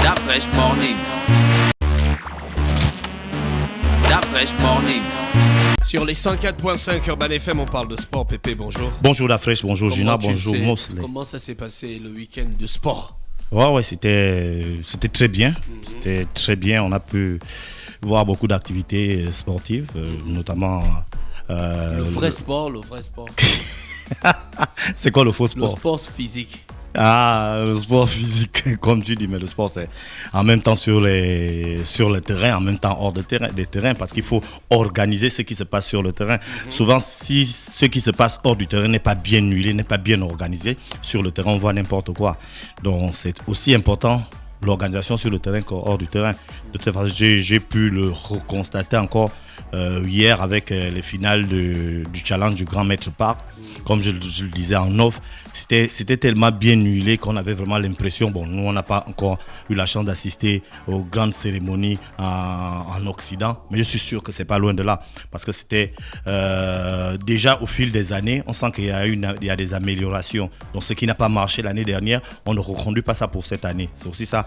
That fresh morning. That fresh morning. Sur les 104.5 Urban FM, on parle de sport. Pépé, bonjour. Bonjour La Fraîche, bonjour Gina, bonjour Mosley. Comment ça s'est passé le week-end de sport? Ouais, c'était très bien. C'était très bien. On a pu voir beaucoup d'activités sportives, notamment. Le vrai sport. C'est quoi le faux sport? Le sport physique. Ah, le sport physique, comme tu dis, mais le sport, c'est en même temps sur le terrain, en même temps hors des terrains, parce qu'il faut organiser ce qui se passe sur le terrain. Souvent, si ce qui se passe hors du terrain n'est pas bien huilé, n'est pas bien organisé, sur le terrain, on voit n'importe quoi. Donc, c'est aussi important l'organisation sur le terrain qu'hors du terrain. De toute façon, j'ai pu le reconstater encore hier avec les finales du challenge du Grand Maître Park. Comme je le disais en off, c'était tellement bien huilé qu'on avait vraiment l'impression, nous on n'a pas encore eu la chance d'assister aux grandes cérémonies en Occident, mais je suis sûr que c'est pas loin de là, parce que c'était déjà au fil des années, on sent qu'il y a des améliorations. Donc ce qui n'a pas marché l'année dernière, on ne reconduit pas ça pour cette année. C'est aussi ça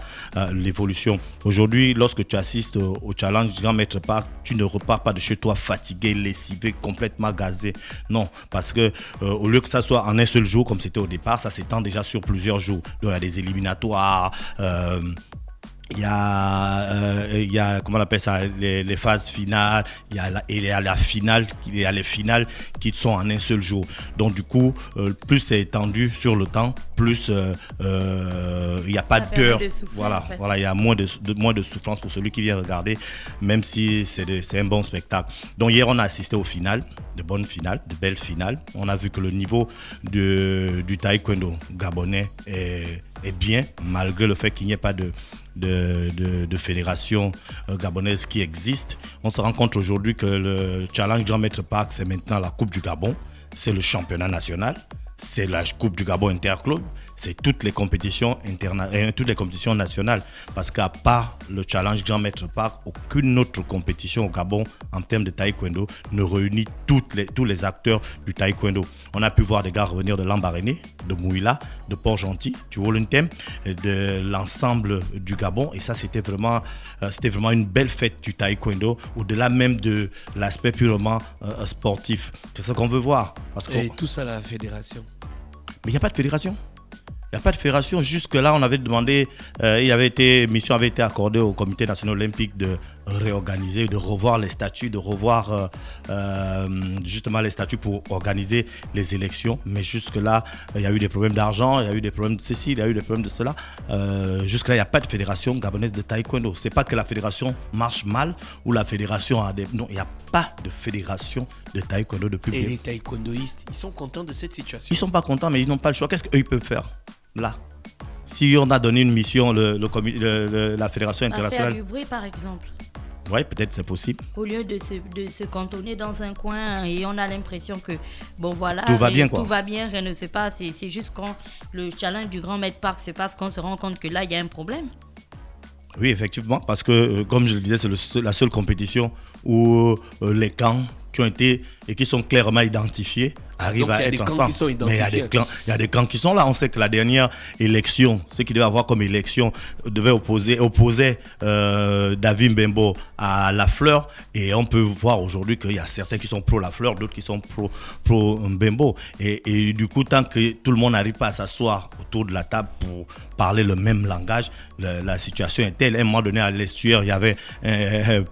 l'évolution. Aujourd'hui, lorsque tu assistes au challenge Grand Maître Park, tu ne repars pas de chez toi fatigué, lessivé, complètement gazé. Non, parce que au lieu que ça soit en un seul jour comme c'était au départ, ça s'étend déjà sur plusieurs jours. Donc il y a des éliminatoires, il y a comment on appelle ça, les phases finales, il y a les finales qui sont en un seul jour. Donc du coup, plus c'est étendu sur le temps, plus il n'y a pas d'heure. Voilà, il y a moins de souffrance pour celui qui vient regarder, même si c'est un bon spectacle. Donc hier, on a assisté aux finales, de bonnes finales, de belles finales. On a vu que le niveau du taekwondo gabonais est bien, malgré le fait qu'il n'y ait pas de fédération gabonaise qui existe. On se rend compte aujourd'hui que le Challenge Grand Maître Park, c'est maintenant la Coupe du Gabon, c'est le championnat national, c'est la Coupe du Gabon Interclub, c'est toutes les compétitions nationales. Parce qu'à part le Challenge Grand Maître Park, aucune autre compétition au Gabon en termes de taekwondo ne réunit tous les acteurs du taekwondo. On a pu voir des gars revenir de Lambaréné, de Mouila, de Port-Gentil, du Woluntem, de l'ensemble du Gabon. Et ça, c'était vraiment une belle fête du taekwondo, au-delà même de l'aspect purement sportif. C'est ce qu'on veut voir. Et tout ça à la fédération. Mais il n'y a pas de fédération. Il n'y a pas de fédération. Jusque-là, on avait demandé, mission avait été accordée au Comité national olympique de réorganiser, de revoir les statuts, de revoir justement les statuts pour organiser les élections. Mais jusque-là, il y a eu des problèmes d'argent, il y a eu des problèmes de ceci, il y a eu des problèmes de cela. Jusque-là, il n'y a pas de fédération gabonaise de taekwondo. Ce n'est pas que la fédération marche mal ou la fédération a des... Non, il n'y a pas de fédération de taekwondo depuis... Et les taekwondoïstes, ils sont contents de cette situation? Ils ne sont pas contents, mais ils n'ont pas le choix. Qu'est-ce qu'eux, ils peuvent faire là? Si on a donné une mission, la fédération internationale... À faire du bruit, par exemple. Oui, peut-être c'est possible. Au lieu de se cantonner dans un coin et on a l'impression que, tout va bien, tout va bien, rien ne se passe. C'est juste quand le challenge du Grand Maître Park se passe qu'on se rend compte que là, il y a un problème. Oui, effectivement, parce que, comme je le disais, c'est la seule compétition où les camps qui ont été et qui sont clairement identifiés arrivent à être ensemble. Mais il y a des camps qui sont là. On sait que la dernière élection, ce qu'il devait avoir comme élection, devait opposer David Mbembo à Lafleur. Et on peut voir aujourd'hui qu'il y a certains qui sont pro Lafleur, d'autres qui sont pro Mbembo. Et du coup, tant que tout le monde n'arrive pas à s'asseoir autour de la table pour parler le même langage, la situation est telle. À un moment donné, à l'Estuaire, il y avait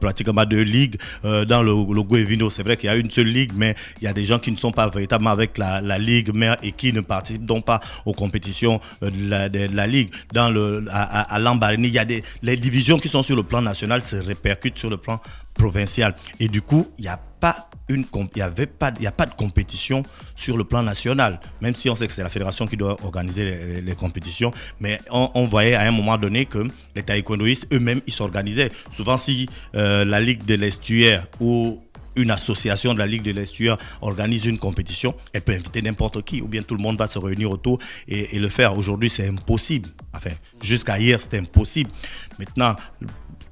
pratiquement 2 ligues. Dans le Guevino, c'est vrai qu'il y a une seule ligue, mais il y a des gens qui ne sont pas véritablement avec la ligue mère et qui ne participent donc pas aux compétitions de la ligue. À Lambaréné, il y a les divisions qui sont sur le plan national se répercutent sur le plan provincial. Et du coup, il n'y a pas de compétition sur le plan national, même si on sait que c'est la fédération qui doit organiser les compétitions. Mais on voyait à un moment donné que les taekwondoïstes eux-mêmes, ils s'organisaient. Souvent, si la Ligue de l'Estuaire ou une association de la Ligue de l'Estuaire organise une compétition, elle peut inviter n'importe qui, ou bien tout le monde va se réunir autour et le faire. Aujourd'hui, c'est impossible. Enfin, jusqu'à hier, c'était impossible. Maintenant,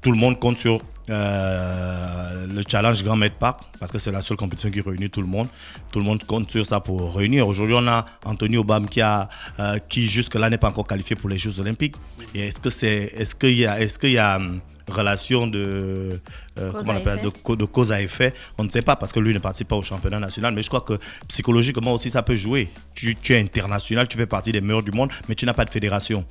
tout le monde compte sur le challenge Grand Med Park, parce que c'est la seule compétition qui réunit tout le monde. Tout le monde compte sur ça pour réunir. Aujourd'hui, on a Anthony Obam qui jusque-là n'est pas encore qualifié pour les Jeux Olympiques. Et est-ce qu'il y a relation de cause à effet? On ne sait pas, parce que lui ne participe pas au championnat national, mais je crois que psychologiquement aussi ça peut jouer. Tu es international, tu fais partie des meilleurs du monde, mais tu n'as pas de fédération.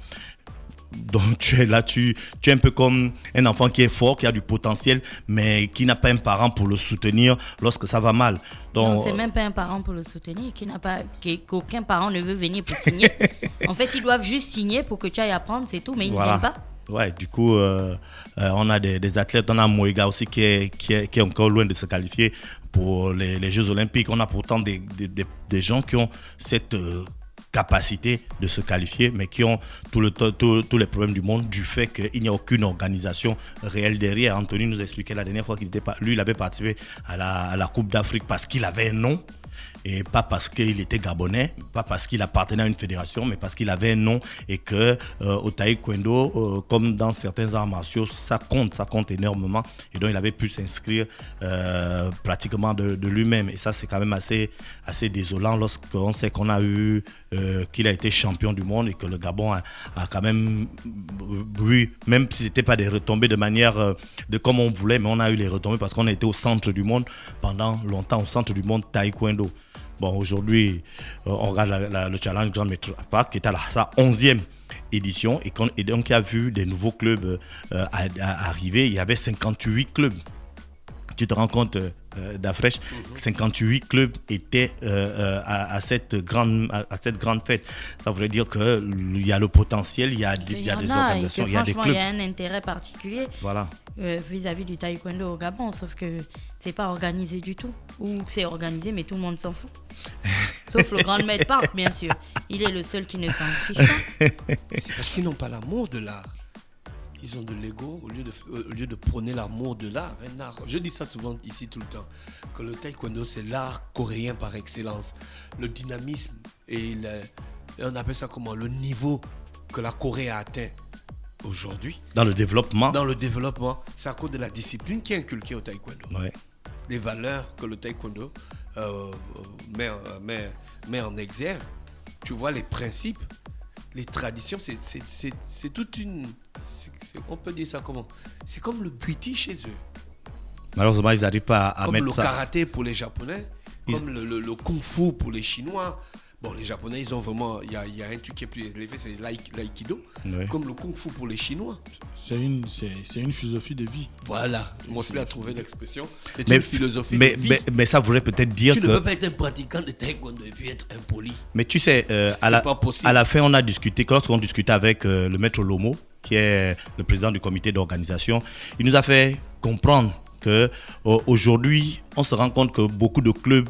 Donc tu es là, tu es un peu comme un enfant qui est fort, qui a du potentiel, mais qui n'a pas un parent pour le soutenir lorsque ça va mal. Donc, non, c'est même pas un parent pour le soutenir, qu'aucun parent ne veut venir pour signer. En fait, ils doivent juste signer pour que tu ailles apprendre, c'est tout, mais ils ne viennent pas. Ouais, du coup, on a des athlètes. On a Moïga aussi qui est encore loin de se qualifier pour les Jeux Olympiques. On a pourtant des gens qui ont cette capacité de se qualifier, mais qui ont tous les problèmes du monde du fait qu'il n'y a aucune organisation réelle derrière. Anthony nous expliquait la dernière fois il avait participé à la Coupe d'Afrique parce qu'il avait un nom. Et pas parce qu'il était gabonais, pas parce qu'il appartenait à une fédération, mais parce qu'il avait un nom et que au taekwondo, comme dans certains arts martiaux, ça compte énormément. Et donc il avait pu s'inscrire pratiquement de lui-même. Et ça, c'est quand même assez désolant lorsqu'on sait qu'on a eu qu'il a été champion du monde et que le Gabon a quand même eu, même si c'était pas des retombées de manière de comme on voulait, mais on a eu les retombées parce qu'on a été au centre du monde pendant longtemps, au centre du monde taekwondo. Bon, aujourd'hui, on regarde le Challenge Grand Met Park qui est à sa 11e édition et donc il y a vu des nouveaux clubs arriver. Il y avait 58 clubs. Tu te rends compte, Dafresh, 58 clubs étaient à cette grande fête. Ça voudrait dire qu'il y a le potentiel, il y a des organisations, il y a des clubs. Il y a un intérêt particulier voilà. Vis-à-vis du taekwondo au Gabon, sauf que c'est pas organisé du tout. Ou c'est organisé, mais tout le monde s'en fout. Sauf le Grand Med Park, bien sûr. Il est le seul qui ne s'en fiche pas. C'est parce qu'ils n'ont pas l'amour de l'art. Ils ont de l'ego au lieu de prôner l'amour de l'art. Un art. Je dis ça souvent ici tout le temps, que le taekwondo c'est l'art coréen par excellence. Le dynamisme et on appelle ça comment, le niveau que la Corée a atteint aujourd'hui. Dans le développement, c'est à cause de la discipline qui est inculquée au taekwondo. Ouais. Les valeurs que le taekwondo met en exergue. Tu vois les principes, les traditions, c'est toute une... on peut dire ça comment? C'est comme le bwiti chez eux. Malheureusement, ils n'arrivent pas à mettre ça. Comme le karaté pour les Japonais, comme le kung-fu pour les Chinois. Bon, les Japonais, ils ont vraiment... Il y a un truc qui est plus élevé, c'est l'aïkido. Oui. Comme le kung-fu pour les Chinois. C'est une philosophie de vie. Voilà, Mosley a trouvé l'expression. C'est une philosophie de vie. Mais ça voudrait peut-être dire tu ne peux pas être un pratiquant de taekwondo et puis être impoli. Mais tu sais, à la fin, on a discuté, lorsqu'on discutait avec le maître Lomo, qui est le président du comité d'organisation, il nous a fait comprendre qu'aujourd'hui, on se rend compte que beaucoup de clubs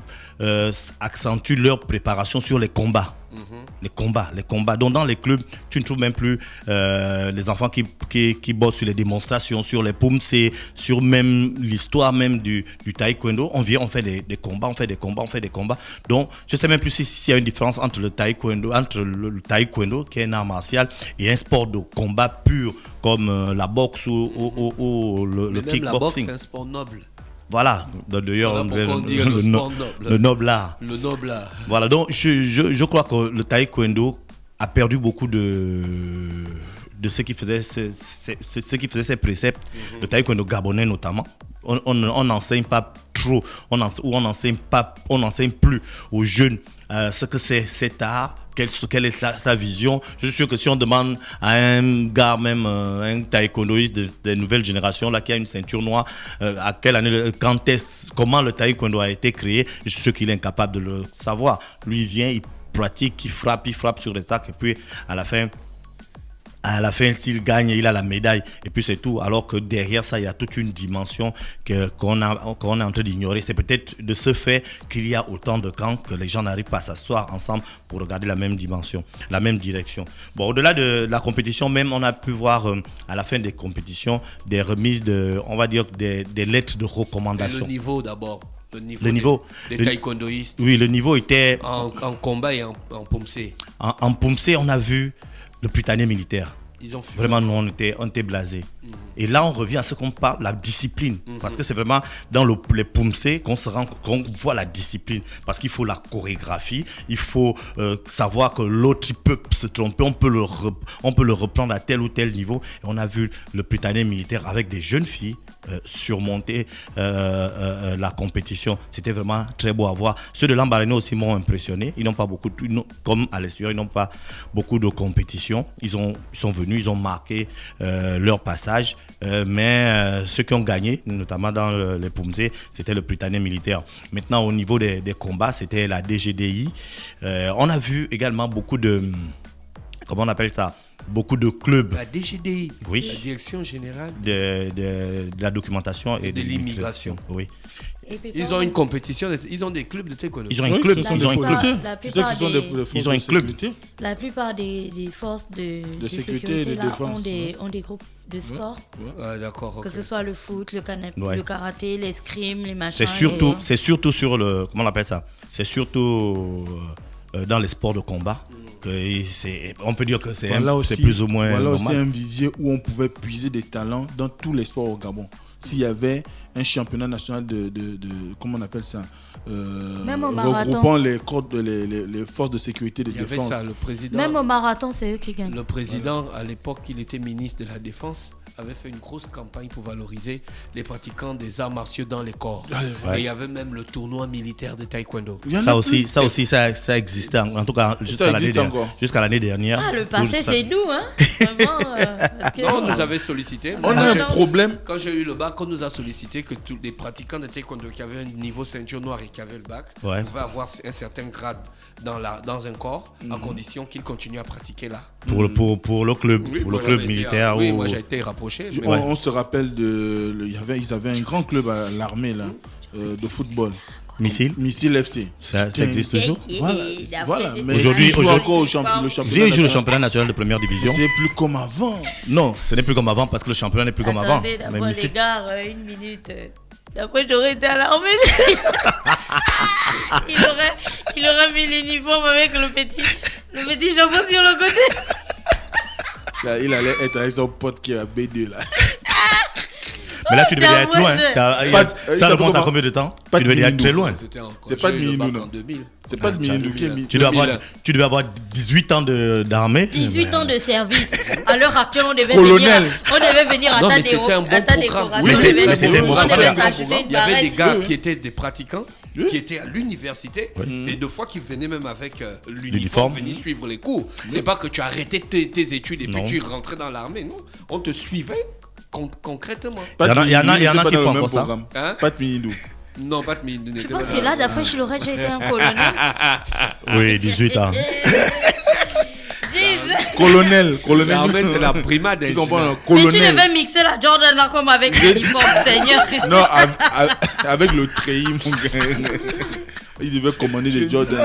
accentuent leur préparation sur les combats. Les combats. Donc dans les clubs, tu ne trouves même plus les enfants qui bossent sur les démonstrations, sur les pumse, sur même l'histoire même du taekwondo. On vient, on fait des combats. Donc je ne sais même plus s'il y a une différence entre le taekwondo qui est un art martial et un sport de combat pur comme la boxe ou le kickboxing. La boxe, c'est un sport noble. Voilà, d'ailleurs, le noble art. Le noble art. Voilà, donc je crois que le taekwondo a perdu beaucoup de ce qui faisait ses préceptes. Le taekwondo gabonais notamment. On n'enseigne pas trop, on n'enseigne plus aux jeunes ce que c'est cet art. Quelle est sa vision. Je suis sûr que si on demande à un gars, même un taekwondoïste des nouvelles générations, là, qui a une ceinture noire, à quelle année, comment le taekwondo a été créé, je suis sûr qu'il est incapable de le savoir. Lui, il vient, il pratique, il frappe sur les sacs, et puis à la fin, s'il gagne, il a la médaille, et puis c'est tout. Alors que derrière ça, il y a toute une dimension qu'on est en train d'ignorer. C'est peut-être de ce fait qu'il y a autant de camps que les gens n'arrivent pas à s'asseoir ensemble pour regarder la même dimension, la même direction. Bon, au-delà de la compétition, même, on a pu voir à la fin des compétitions des remises on va dire des lettres de recommandation. Et le niveau d'abord. Le niveau des taekwondoïstes. Oui, le niveau était... En combat et en pumse. En pumse, on a vu le prytanée militaire. Ils ont fui. Vraiment, nous, on était blasés. Et là, on revient à ce qu'on parle, la discipline. Parce que c'est vraiment dans les Poumsé qu'on voit la discipline. Parce qu'il faut la chorégraphie, il faut savoir que l'autre, il peut se tromper, on peut le reprendre à tel ou tel niveau. Et on a vu le Prytanée militaire avec des jeunes filles surmonter la compétition. C'était vraiment très beau à voir. Ceux de Lambaréné aussi m'ont impressionné. Ils n'ont pas beaucoup, comme à l'extérieur, ils n'ont pas beaucoup de compétition. Ils sont venus, ils ont marqué leur passage. Mais ceux qui ont gagné, notamment dans les Poumsé, c'était le Prytanée militaire. Maintenant, au niveau des combats, c'était la DGDI. On a vu également beaucoup de... Comment on appelle ça? Beaucoup de clubs. La DGDI, oui, la Direction Générale de la documentation et de l'immigration. Oui. Ils ont une compétition, ils ont des clubs de taekwondo. Ils ont un club, ils ont des policiers. La Je sais que ce sont des plupart forces Ils ont de un club. sécurité. La plupart des forces de sécurité et de là, défense, ont des groupes de sport. Ah, d'accord. Que ok. ce soit le foot, Ouais. le karaté, l'escrime, les machins. C'est surtout sur le... Comment on appelle ça? C'est surtout dans les sports de combat. On peut dire que c'est plus ou moins Voilà normal. aussi un visier où on pouvait puiser des talents dans tous les sports au Gabon. S'il y avait un championnat national de comment on appelle ça, Même au marathon. regroupant les forces de sécurité de Il y avait défense. ça, le président. Même au marathon, c'est eux qui gagnent. Le président, à l'époque, il était ministre de la Défense, avait fait une grosse campagne pour valoriser les pratiquants des arts martiaux dans les corps. Ouais. Et il y avait même le tournoi militaire de taekwondo. Il y en a Ça plus. aussi, ça existait. En tout cas, jusqu'à l'année dernière. Ah, le passé, c'est nous, hein. Vraiment. Parce que- Non, on nous avait sollicité. On a un problème. Quand j'ai eu le bac, on nous a sollicité que tous les pratiquants de taekwondo qui avaient un niveau ceinture noire et qui avaient le bac Ouais. pouvaient avoir un certain grade dans un corps, à condition qu'ils continuent à pratiquer là. Pour le club, Oui, pour moi, le club j'avais été militaire. oui, ou- moi j'ai été rapproché. mais- On se rappelle ils avaient un grand club à l'armée là, de football. Missile FC. Ça existe toujours. Voilà. Mais Aujourd'hui- ils jouent encore le championnat. Ils jouent le national. championnat national de première division. C'est plus comme avant. Non, ce n'est plus comme avant parce que le championnat n'est plus comme avant. Attendez, Mais d'abord, les Missile- gars, une minute. D'après, j'aurais été à l'armée. il aurait mis l'uniforme avec le petit chapeau sur le côté. Là, il allait être avec son pote qui est à B2 là. Mais là, tu devais être T'as loin. moi, Ça remonte à combien de temps? Pas Tu devais de être très loin. C'était en- C'est pas de j'ai eu le bac Minou, en 2000. C'est pas de Minou qui est mis. Tu devais avoir 18 ans d'armée. 18 ans de service. À l'heure actuelle, on devait Colonel. venir à Non, ta mais c'était un bon programme. décoration. Oui, On mais devait- c'était un bon on programme. devait s'acheter une Il y avait des barrette. gars qui étaient des pratiquants, qui étaient à l'université, et deux fois qui venaient même avec l'uniforme, venir suivre les cours. C'est pas que tu arrêtais tes études et puis Non. tu rentrais dans l'armée, non. On te suivait concrètement. Pas de Il y en a Minou, qui n'était pas dans font le même encore ça. programme. Hein? Pas de Minou. Non, pas de mine. Je pense que là, d'après, je l'aurais déjà été un colonel. Oui, 18 ans. Jesus. Colonel. L'armée, c'est la prima des Tu comprends? jeunes. Non, Mais tu colonel. devais mixer la Jordan là comme avec l'uniforme, Seigneur. Non, avec le treillis, mon gars. Il devait commander des Jordan.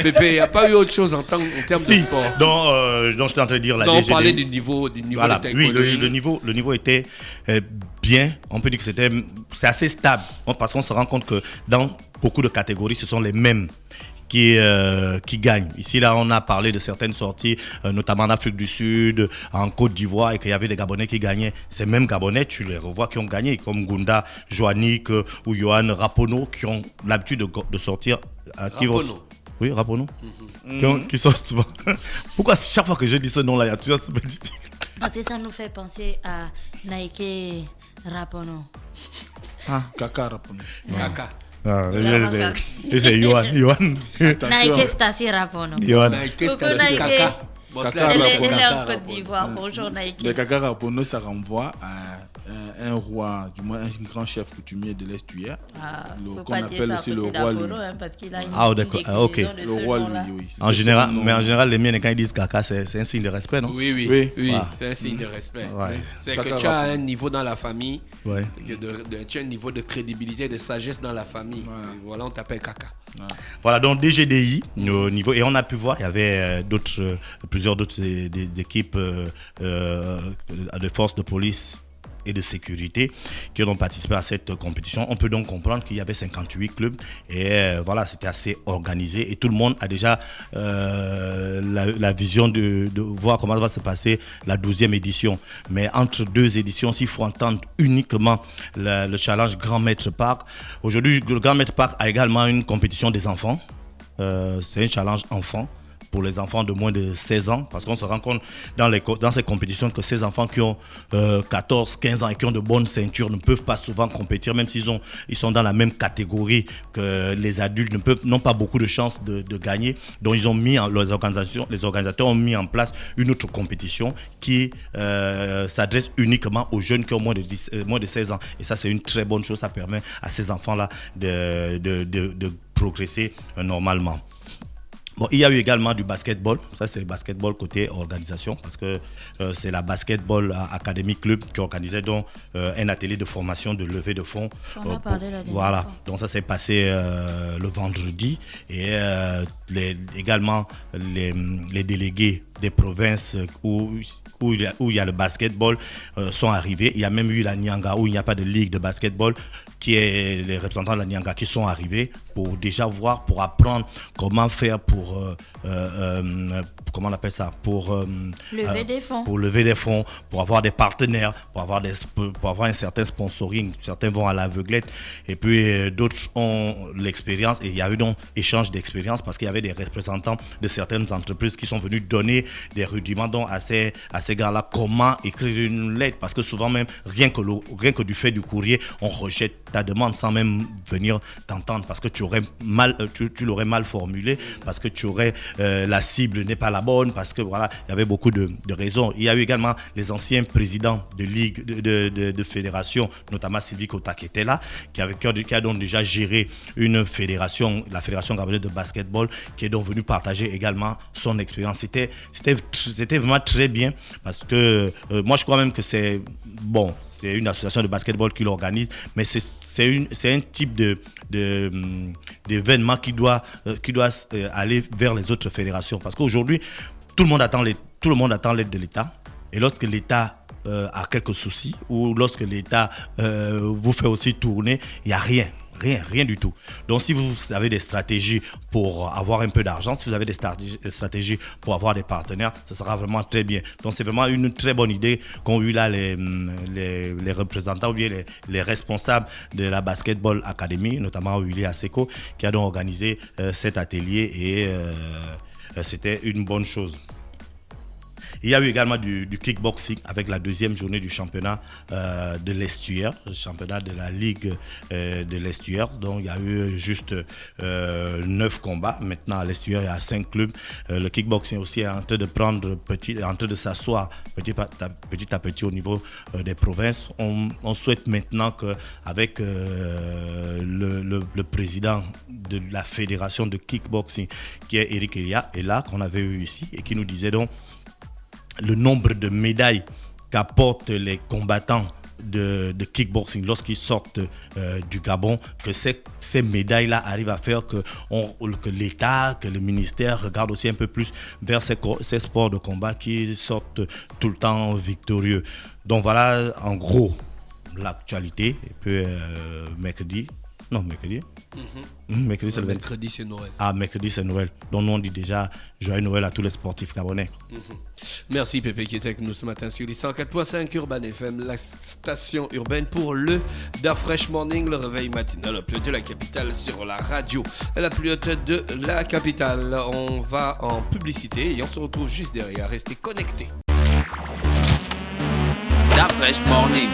Pépé, il n'y a pas eu autre chose en termes de Si, sport. donc je suis en train de dire la Non, on DGD. parlait du niveau Voilà, de oui, taekwondo. le niveau était bien. On peut dire que c'est assez stable. Parce qu'on se rend compte que dans beaucoup de catégories, ce sont les mêmes qui gagnent. Ici, là, on a parlé de certaines sorties, notamment en Afrique du Sud, en Côte d'Ivoire, et qu'il y avait des Gabonais qui gagnaient. Ces mêmes Gabonais, tu les revois qui ont gagné, comme Gunda, Joannick ou Johan Rapono, qui ont l'habitude de sortir. Rapono. Oui, Rapono. Qui sortent souvent. Pourquoi chaque fois que je dis ce nom-là, il y a toujours ce petit... Parce que ça nous fait penser à Nike Rapono. Caca, rappelons. Caca. C'est Johan. Nike Stasi Rapono. Nike, Coucou, c'est Nike. caca. Caca, Elle Rapono. est en Côte d'Ivoire. Bonjour Nike. Mais Caca Rapono, ça renvoie à un roi, du moins un grand chef coutumier de l'Est hier. Qu'on appelle aussi le roi Louis. Ah, d'accord. Ah, ok. Le roi Louis, oui. C'était En général, son nom. mais en général, les miens, quand ils disent caca, c'est un signe de respect, non? Oui, Oui. oui. C'est un signe de respect. Ouais. C'est Caca que tu as Rapono. un niveau dans la famille, Ouais. tu as un niveau de crédibilité, de sagesse dans la famille. Et voilà, on t'appelle caca. Voilà, donc DGDI, au niveau, et on a pu voir, il y avait plusieurs d'autres équipes de forces de police et de sécurité qui ont participé à cette compétition. On peut donc comprendre qu'il y avait 58 clubs et voilà, c'était assez organisé et tout le monde a déjà la vision de voir comment va se passer la 12e édition. Mais entre deux éditions, s'il faut entendre uniquement le challenge Grand Maître Park, aujourd'hui le Grand Maître Park a également une compétition des enfants. C'est un challenge enfant pour les enfants de moins de 16 ans, parce qu'on se rend compte dans ces compétitions que ces enfants qui ont 14, 15 ans et qui ont de bonnes ceintures ne peuvent pas souvent compétir, même s'ils sont dans la même catégorie que les adultes, n'ont pas beaucoup de chances de gagner. Donc ils ont les organisateurs ont mis en place une autre compétition qui s'adresse uniquement aux jeunes qui ont moins de 16 ans. Et ça, c'est une très bonne chose, ça permet à ces enfants-là de progresser normalement. Bon, il y a eu également du basketball. Ça, c'est le basketball côté organisation, parce que c'est la Basketball Academy Club qui organisait donc un atelier de formation de levée de fonds. On a parlé la dernière voilà. fois. Donc ça s'est passé le vendredi et également les délégués des provinces où il y a le basketball sont arrivés. Il y a même eu la Nyanga où il n'y a pas de ligue de basketball, qui est les représentants de la Nyanga qui sont arrivés pour déjà voir, pour apprendre comment faire pour comment on appelle ça, pour lever des fonds. Pour lever des fonds, pour avoir des partenaires, pour avoir un certain sponsoring. Certains vont à l'aveuglette et puis d'autres ont l'expérience. Et il y a eu donc échange d'expérience parce qu'il y avait des représentants de certaines entreprises qui sont venus donner des rudiments donc à ces gars-là comment écrire une lettre, parce que souvent même rien que du fait du courrier, on rejette ta demande sans même venir t'entendre parce que tu l'aurais mal formulé, parce que la cible n'est pas la bonne, parce que voilà, il y avait beaucoup de raisons. Il y a eu également les anciens présidents de ligue, de fédération, notamment Sylvie Kota qui était là, qui a donc déjà géré une fédération, la fédération gabonaise de basketball, qui est donc venu partager également son expérience. C'était vraiment très bien, parce que moi je crois même que c'est une association de basketball qui l'organise, mais c'est un type d'événement qui doit aller vers les autres fédérations, parce qu'aujourd'hui tout le monde attend l'aide de l'État, et lorsque l'État a quelques soucis, ou lorsque l'État vous fait aussi tourner, il n'y a rien du tout. Donc si vous avez des stratégies pour avoir un peu d'argent, si vous avez des stratégies pour avoir des partenaires, ce sera vraiment très bien. Donc c'est vraiment une très bonne idée qu'ont eu là les représentants ou bien les responsables de la Basketball Academy, notamment Willy Aseko, qui a donc organisé cet atelier et c'était une bonne chose. Il y a eu également du kickboxing avec la deuxième journée du championnat de l'Estuaire, le championnat de la Ligue de l'Estuaire. Donc il y a eu juste 9 combats. Maintenant à l'Estuaire, il y a 5 clubs. Le kickboxing aussi est en train de s'asseoir petit à petit au niveau des provinces. On souhaite maintenant qu'avec le président de la fédération de kickboxing, qui est Eric Elia, et là qu'on avait eu ici, et qui nous disait donc le nombre de médailles qu'apportent les combattants de kickboxing lorsqu'ils sortent du Gabon, que ces médailles-là arrivent à faire que l'État, que le ministère regarde aussi un peu plus vers ces sports de combat qui sortent tout le temps victorieux. Donc voilà en gros l'actualité. Et puis mercredi. Mercredi, c'est mercredi, c'est Noël. Ah, mercredi, c'est Noël. Donc, nous, on dit déjà joyeux Noël à tous les sportifs gabonais. Merci, Pépé, qui était avec nous ce matin sur les 104.5 Urban FM, la station urbaine pour le Da Fresh Morning, le réveil matinal le plus haut de la capitale sur la radio. La plus haute de la capitale. On va en publicité et on se retrouve juste derrière. Restez connectés. Da Fresh Morning.